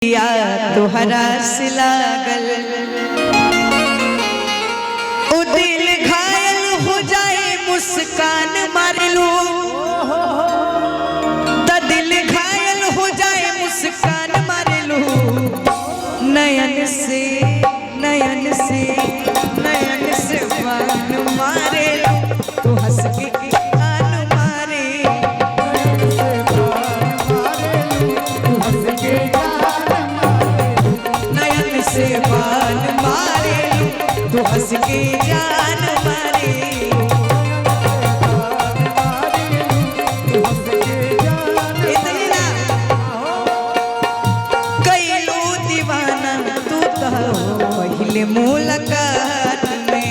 या तोहरा से लागल ओ दिल घायल हो जाए मुस्कान मारलू त दिल घायल हो जाए मुस्कान मारलू नयन से नयन से नयन से बान मारे तू हंस के कान मारे नयन से बान मारे तू हंस के जान मारे इतना कैलू दीवाना तू तो पहले मुलाकात में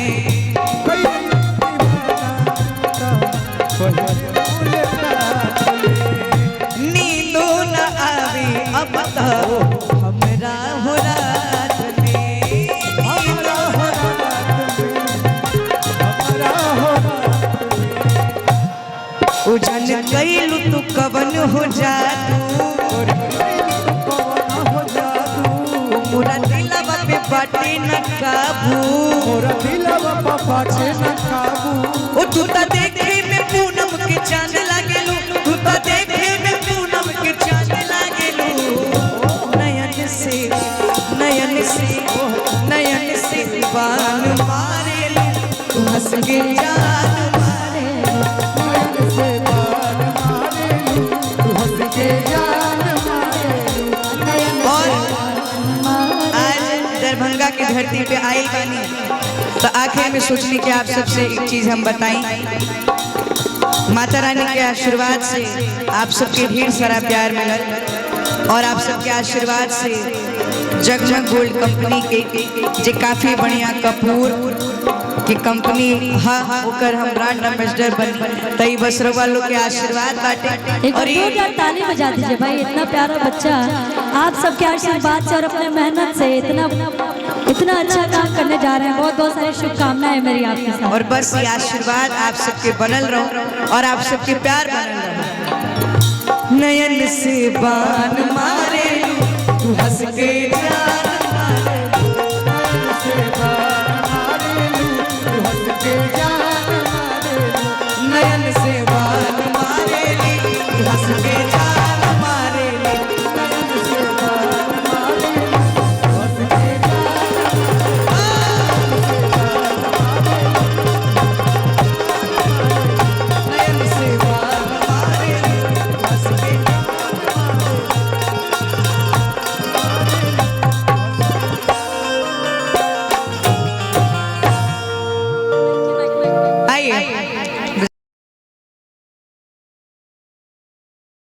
नींदो न आवे अब तो हमरा हो रात में उजन कैलू तू कवन हो जादू पूरा दिलवा पे बाटे न काबू ओ तू तो देखे में पूनम के चांद लागेलू तू तो देखे में पूनम के चांद लागेलू नयन से नयन से नयन से बान मारेलू तू हंस के जान मारे नयन से बान मारेलू तू हंस के जान मारे। और आज दरभंगा की धरती पे आए बानी तो आखिर में सोचने के आप सबसे एक चीज हम बताएं। माता रानी के आशीर्वाद से आप सबके ढेर सारा प्यार मिलल और आप सबके आशीर्वाद से जगमग गोल्ड कंपनी के जे काफी बढ़िया कपूर की कंपनी होकर हम ब्रांड एम्बेसडर बनी तई बस रवा लोग के आशीर्वाद बाटे। और ये ताली बजा दीजिए भाई, इतना प्यारा बच्चा आप सबके आशीर्वाद से और अपने मेहनत से इतना अच्छा काम करने जा रहे हैं। बहुत बहुत सारी शुभकामनाएं मेरी आपके साथ। और बस ये आशीर्वाद आप सबके बनल रहो और आप सबके प्यार बनल रहो। नयन से बान मारे तू हंस के